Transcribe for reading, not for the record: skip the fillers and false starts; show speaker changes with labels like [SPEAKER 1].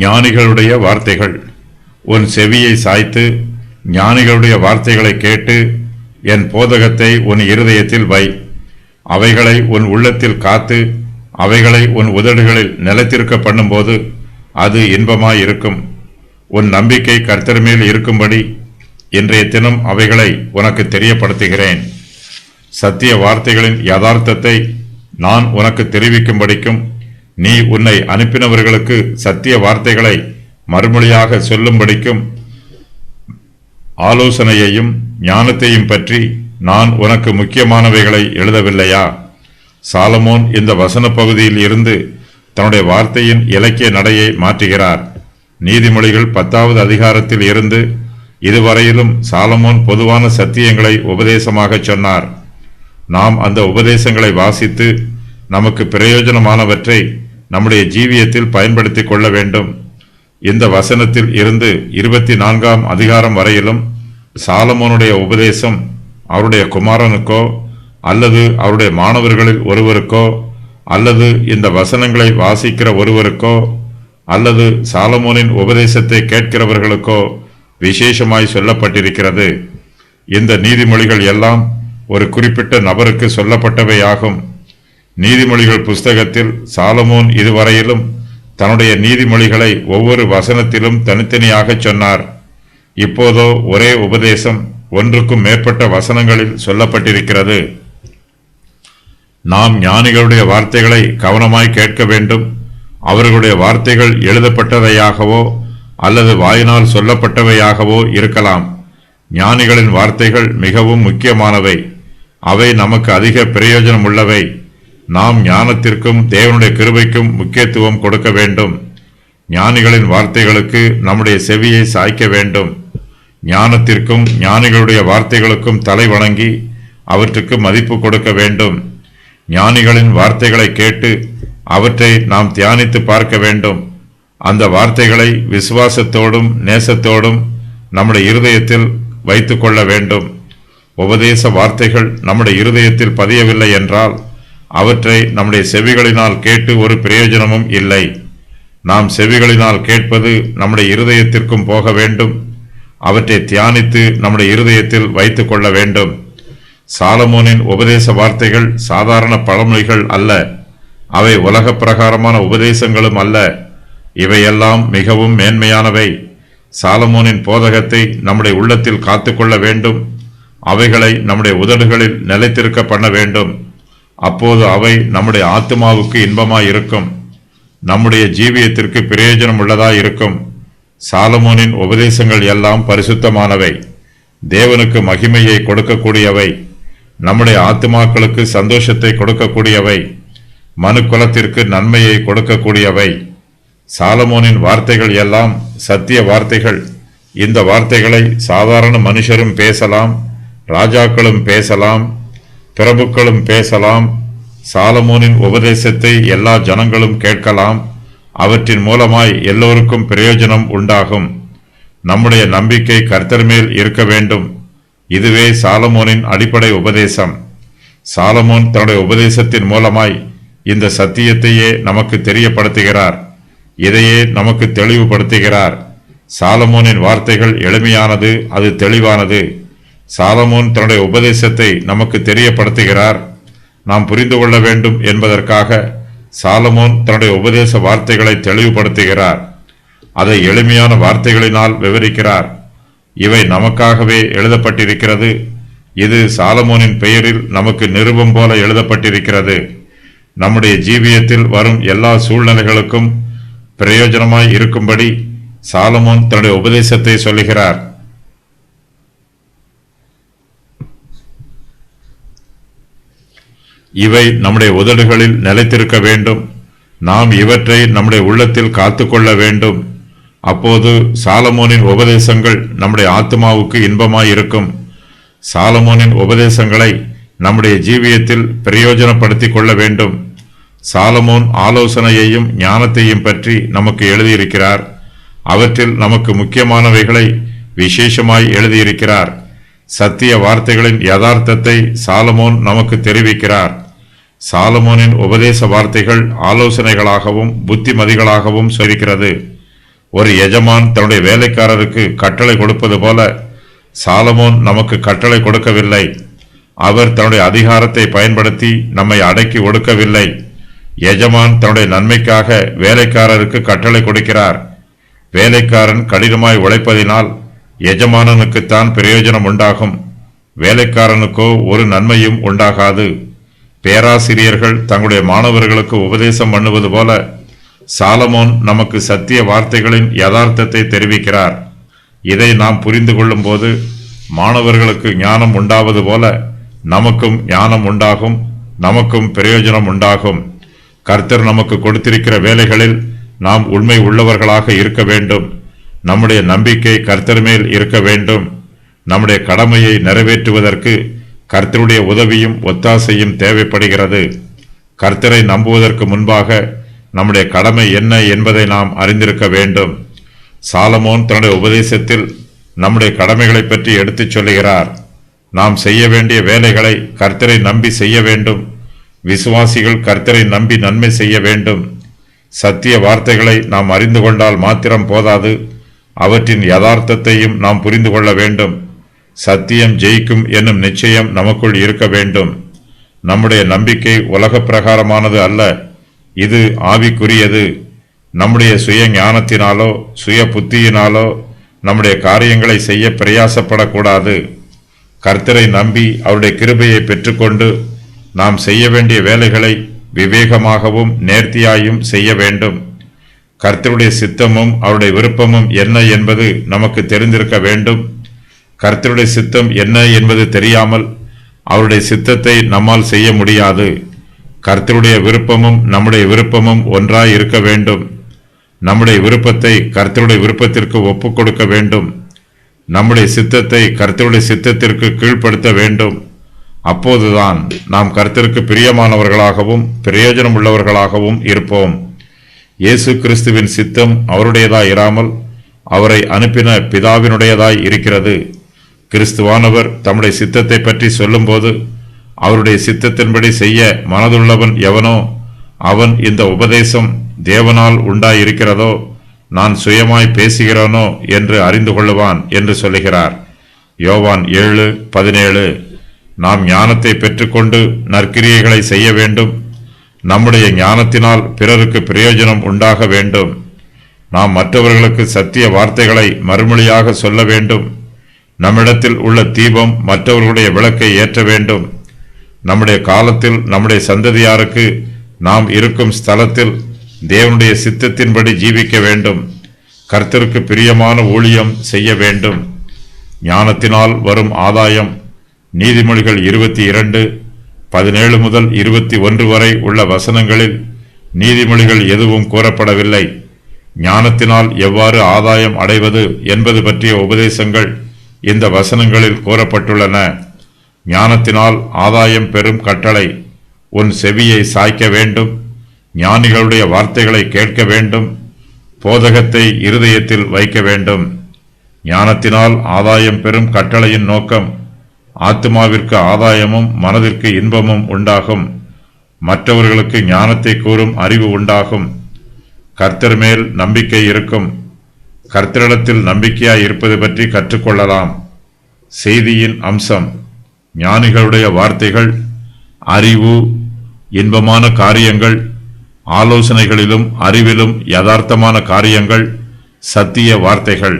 [SPEAKER 1] ஞானிகளுடைய வார்த்தைகள். உன் செவியை சாய்த்து ஞானிகளுடைய வார்த்தைகளை கேட்டு என் போதகத்தை உன் இருதயத்தில் வை. அவைகளை உன் உள்ளத்தில் காத்து அவைகளை உன் உதடுகளில் நிலைத்திருக்க பண்ணும்போது அது இன்பமாயிருக்கும். உன் நம்பிக்கை கர்த்தர் மேல் இருக்கும்படி இன்றைய தினம் அவைகளை உனக்கு தெரியப்படுத்துகிறேன். சத்திய வார்த்தைகளின் யதார்த்தத்தை நான் உனக்கு தெரிவிக்கும்படிக்கும் நீ உன்னை அனுப்பினவர்களுக்கு சத்திய வார்த்தைகளை மறுமொழியாக சொல்லும்படிக்கும் ஆலோசனையையும் ஞானத்தையும் பற்றி நான் உனக்கு முக்கியமானவைகளை எழுதவில்லையா? சாலமோன் இந்த வசன பகுதியில் இருந்து தன்னுடைய வார்த்தையின் இலக்கிய நடையை மாற்றுகிறார். நீதிமொழிகள் 10வது அதிகாரத்தில் இருந்து இதுவரையிலும் சாலமோன் பொதுவான சத்தியங்களை உபதேசமாக சொன்னார். நாம் அந்த உபதேசங்களை வாசித்து நமக்கு பிரயோஜனமானவற்றை நம்முடைய ஜீவியத்தில் பயன்படுத்தி கொள்ள வேண்டும். இந்த வசனத்தில் இருந்து 24ஆம் அதிகாரம் வரையிலும் சாலமோனுடைய உபதேசம் அவருடைய குமாரனுக்கோ அல்லது அவருடைய மாணவர்களில் ஒருவருக்கோ அல்லது இந்த வசனங்களை வாசிக்கிற ஒருவருக்கோ அல்லது சாலமோனின் உபதேசத்தை கேட்கிறவர்களுக்கோ விசேஷமாய் சொல்லப்பட்டிருக்கிறது. இந்த நீதிமொழிகள் எல்லாம் ஒரு குறிப்பிட்ட நபருக்கு சொல்லப்பட்டவையாகும். நீதிமொழிகள் புஸ்தகத்தில் சாலமோன் இதுவரையிலும் தன்னுடைய நீதிமொழிகளை ஒவ்வொரு வசனத்திலும் தனித்தனியாக சொன்னார். இப்போதோ ஒரே உபதேசம் ஒன்றுக்கும் மேற்பட்ட வசனங்களில் சொல்லப்பட்டிருக்கிறது. நாம் ஞானிகளுடைய வார்த்தைகளை கவனமாய் கேட்க வேண்டும். அவர்களுடைய வார்த்தைகள் எழுதப்பட்டவையாகவோ அல்லது வாயினால் சொல்லப்பட்டவையாகவோ இருக்கலாம். ஞானிகளின் வார்த்தைகள் மிகவும் முக்கியமானவை. அவை நமக்கு அதிக பிரயோஜனம் உள்ளவை. நாம் ஞானத்திற்கும் தேவனுடைய கிருபைக்கும் முக்கியத்துவம் கொடுக்க வேண்டும். ஞானிகளின் வார்த்தைகளுக்கு நம்முடைய செவியை சாய்க்க வேண்டும். ஞானத்திற்கும் ஞானிகளுடைய வார்த்தைகளுக்கும் தலை வணங்கி அவற்றுக்கு மதிப்பு கொடுக்க வேண்டும். ஞானிகளின் வார்த்தைகளை கேட்டு அவற்றை நாம் தியானித்து பார்க்க வேண்டும். அந்த வார்த்தைகளை விசுவாசத்தோடும் நேசத்தோடும் நம்முடைய இருதயத்தில் வைத்து கொள்ள வேண்டும். உபதேச வார்த்தைகள் நம்முடைய இருதயத்தில் பதியவில்லை என்றால் அவற்றை நம்முடைய செவிகளினால் கேட்டு ஒரு பிரயோஜனமும் இல்லை. நாம் செவிகளினால் கேட்பது நம்முடைய இருதயத்திற்கும் போக வேண்டும். அவற்றை தியானித்து நம்முடைய இருதயத்தில் வைத்து கொள்ள வேண்டும். சாலமோனின் உபதேச வார்த்தைகள் சாதாரண பழமொழிகள் அல்ல. அவை உலக பிரகாரமான உபதேசங்களும் அல்ல. இவையெல்லாம் மிகவும் மேன்மையானவை. சாலமோனின் போதகத்தை நம்முடைய உள்ளத்தில் காத்துக்கொள்ள வேண்டும். அவைகளை நம்முடைய உதடுகளில் நிலைத்திருக்க பண்ண வேண்டும். அப்போது அவை நம்முடைய ஆத்மாவுக்கு இன்பமாயிருக்கும், நம்முடைய ஜீவியத்திற்கு பிரயோஜனம் உள்ளதாயிருக்கும். சாலமோனின் உபதேசங்கள் எல்லாம் பரிசுத்தமானவை, தேவனுக்கு மகிமையை கொடுக்கக்கூடியவை, நம்முடைய ஆத்துமாக்களுக்கு சந்தோஷத்தை கொடுக்கக்கூடியவை, மனு குலத்திற்கு நன்மையை கொடுக்கக்கூடியவை. சாலமோனின் வார்த்தைகள் எல்லாம் சத்திய வார்த்தைகள். இந்த வார்த்தைகளை சாதாரண மனுஷரும் பேசலாம், ராஜாக்களும் பேசலாம், பிரபுக்களும் பேசலாம். சாலமோனின் உபதேசத்தை எல்லா ஜனங்களும் கேட்கலாம். அவற்றின் மூலமாய் எல்லோருக்கும் பிரயோஜனம் உண்டாகும். நம்முடைய நம்பிக்கை கர்த்தர் மேல் இருக்க வேண்டும். இதுவே சாலமோனின் அடிப்படை உபதேசம். சாலமோன் தன்னுடைய உபதேசத்தின் மூலமாய் இந்த சத்தியத்தையே நமக்கு தெரியப்படுத்துகிறார். இதையே நமக்கு தெளிவுபடுத்துகிறார். சாலமோனின் வார்த்தைகள் எளிமையானது, அது தெளிவானது. சாலமோன் தன்னுடைய உபதேசத்தை நமக்கு தெரியப்படுத்துகிறார். நாம் புரிந்து கொள்ள வேண்டும் என்பதற்காக சாலமோன் தன்னுடைய உபதேச வார்த்தைகளை தெளிவுபடுத்துகிறார். அதை எளிமையான வார்த்தைகளினால் விவரிக்கிறார். இவை நமக்காகவே எழுதப்பட்டிருக்கிறது. இது சாலமோனின் பெயரில் நமக்கு நிருபம் போல எழுதப்பட்டிருக்கிறது. நம்முடைய ஜீவியத்தில் வரும் எல்லா சூழ்நிலைகளுக்கும் பிரயோஜனமாய் இருக்கும்படி சாலமோன் தன்னுடைய உபதேசத்தை சொல்லுகிறார். இவை நம்முடைய உதடுகளில் நிலைத்திருக்க வேண்டும். நாம் இவற்றை நம்முடைய உள்ளத்தில் காத்துக்கொள்ள வேண்டும். அப்போது சாலமோனின் உபதேசங்கள் நம்முடைய ஆத்மாவுக்கு இன்பமாயிருக்கும். சாலமோனின் உபதேசங்களை நம்முடைய ஜீவியத்தில் பிரயோஜனப்படுத்திக் கொள்ள வேண்டும். சாலமோன் ஆலோசனையையும் ஞானத்தையும் பற்றி நமக்கு எழுதியிருக்கிறார். அவற்றில் நமக்கு முக்கியமானவைகளை விசேஷமாய் எழுதியிருக்கிறார். சத்திய வார்த்தைகளின் யதார்த்தத்தை சாலமோன் நமக்கு தெரிவிக்கிறார். சாலமோனின் உபதேச வார்த்தைகள் ஆலோசனைகளாகவும் புத்திமதிகளாகவும் சொல்கிறது. ஒரு எஜமான் தன்னுடைய வேலைக்காரருக்கு கட்டளை கொடுப்பது போல சாலமோன் நமக்கு கட்டளை கொடுக்கவில்லை. அவர் தன்னுடைய அதிகாரத்தை பயன்படுத்தி நம்மை அடக்கி ஒடுக்கவில்லை. எஜமான் தன்னுடைய நன்மைக்காக வேலைக்காரருக்கு கட்டளை கொடுக்கிறார். வேலைக்காரன் கடினமாய் உழைப்பதினால் எஜமானனுக்குத்தான் பிரயோஜனம் உண்டாகும், வேலைக்காரனுக்கோ ஒரு நன்மையும் உண்டாகாது. பேராசிரியர்கள் தங்களுடைய மாணவர்களுக்கு உபதேசம் பண்ணுவது போல சாலமோன் நமக்கு சத்திய வார்த்தைகளின் யதார்த்தத்தை தெரிவிக்கிறார். இதை நாம் புரிந்து கொள்ளும் போது மாணவர்களுக்கு ஞானம் உண்டாவது போல நமக்கும் ஞானம் உண்டாகும், நமக்கும் பிரயோஜனம் உண்டாகும். கர்த்தர் நமக்கு கொடுத்திருக்கிற வேலைகளில் நாம் உண்மை உள்ளவர்களாக இருக்க வேண்டும். நம்முடைய நம்பிக்கை கர்த்தர் மேல் இருக்க வேண்டும். நம்முடைய கடமையை நிறைவேற்றுவதற்கு கர்த்தருடைய உதவியும் ஒத்தாசையும் தேவைப்படுகிறது. கர்த்தரை நம்புவதற்கு முன்பாக நம்முடைய கடமை என்ன என்பதை நாம் அறிந்திருக்க வேண்டும். சாலமோன் தன்னுடைய உபதேசத்தில் நம்முடைய கடமைகளை பற்றி எடுத்துச் சொல்லுகிறார். நாம் செய்ய வேண்டிய வேலைகளை கர்த்தரை நம்பி செய்ய வேண்டும். விசுவாசிகள் கர்த்தரை நம்பி நன்மை செய்ய வேண்டும். சத்திய வார்த்தைகளை நாம் அறிந்து கொண்டால் மாத்திரம் போதாது, அவற்றின் யதார்த்தத்தையும் நாம் புரிந்து கொள்ள வேண்டும். சத்தியம் ஜெயிக்கும் என்னும் நிச்சயம் நமக்குள் இருக்க வேண்டும். நம்முடைய நம்பிக்கை உலக பிரகாரமானது அல்ல, இது ஆவிக்குரியது. நம்முடைய சுய ஞானத்தினாலோ சுய புத்தியினாலோ நம்முடைய காரியங்களை செய்ய பிரயாசப்படக்கூடாது. கர்த்தரை நம்பி அவருடைய கிருபையை பெற்றுக்கொண்டு நாம் செய்ய வேண்டிய வேலைகளை விவேகமாகவும் நேர்த்தியாயும் செய்ய வேண்டும். கர்த்தருடைய சித்தமும் அவருடைய விருப்பமும் என்ன என்பது நமக்கு தெரிந்திருக்க வேண்டும். கர்த்தருடைய சித்தம் என்ன என்பது தெரியாமல் அவருடைய சித்தத்தை நம்மால் செய்ய முடியாது. கர்த்தருடைய விருப்பமும் நம்முடைய விருப்பமும் ஒன்றாய் இருக்க வேண்டும். நம்முடைய விருப்பத்தை கர்த்தருடைய விருப்பத்திற்கு ஒப்புக் கொடுக்க வேண்டும். நம்முடைய சித்தத்தை கர்த்தருடைய சித்தத்திற்கு கீழ்ப்படுத்த வேண்டும். அப்போதுதான் நாம் கர்த்தருக்கு பிரியமானவர்களாகவும் பிரயோஜனம் உள்ளவர்களாகவும் இருப்போம். இயேசு கிறிஸ்துவின் சித்தம் அவருடையதாய் இராமல் அவரை அனுப்பின பிதாவினுடையதாய் இருக்கிறது. கிறிஸ்துவானவர் தம்முடைய சித்தத்தை பற்றி சொல்லும்போது, அவருடைய சித்தத்தின்படி செய்ய மனதுள்ளவன் எவனோ அவன் இந்த உபதேசம் தேவனால் உண்டாயிருக்கிறதோ நான் சுயமாய் பேசுகிறேனோ என்று அறிந்து கொள்ளுவான் என்று சொல்லுகிறார். யோவான் 7:17. நாம் ஞானத்தை பெற்றுக்கொண்டு நற்கிரியைகளை செய்ய வேண்டும். நம்முடைய ஞானத்தினால் பிறருக்கு பிரயோஜனம் உண்டாக வேண்டும். நாம் மற்றவர்களுக்கு சத்திய வார்த்தைகளை மறுமொழியாக சொல்ல வேண்டும். நம்மிடத்தில் உள்ள தீபம் மற்றவர்களுடைய விளக்கை ஏற்ற வேண்டும். நம்முடைய காலத்தில் நம்முடைய சந்ததியாருக்கு நாம் இருக்கும் ஸ்தலத்தில் தேவனுடைய சித்தத்தின்படி ஜீவிக்க வேண்டும். கர்த்தருக்கு பிரியமான ஊழியம் செய்ய வேண்டும். ஞானத்தினால் வரும் ஆதாயம். நீதிமொழிகள் 22:17 முதல் 21 வரை உள்ள வசனங்களில் நீதிமொழிகள் எதுவும் கூறப்படவில்லை. ஞானத்தினால் எவ்வாறு ஆதாயம் அடைவது என்பது பற்றிய உபதேசங்கள் இந்த வசனங்களில் கூறப்பட்டுள்ளன. ஞானத்தினால் ஆதாயம் பெறும் கட்டளை. உன் செவியை சாய்க்க வேண்டும். ஞானிகளுடைய வார்த்தைகளை கேட்க வேண்டும். போதகத்தை இருதயத்தில் வைக்க வேண்டும். ஞானத்தினால் ஆதாயம் பெறும் கட்டளையின் நோக்கம் ஆத்மாவிற்கு ஆதாயமும் மனதிற்கு இன்பமும் உண்டாகும். மற்றவர்களுக்கு ஞானத்தை கூறும் அறிவு உண்டாகும். கர்த்தர் மேல் நம்பிக்கை இருக்கும். கர்த்தரிடத்தில் நம்பிக்கையாய் இருப்பது பற்றி கற்றுக்கொள்ளலாம். செய்தியின் அம்சம். ஞானிகளுடைய வார்த்தைகள் அறிவு, இன்பமான காரியங்கள், ஆலோசனைகளிலும் அறிவிலும் யதார்த்தமான காரியங்கள், சத்திய வார்த்தைகள்.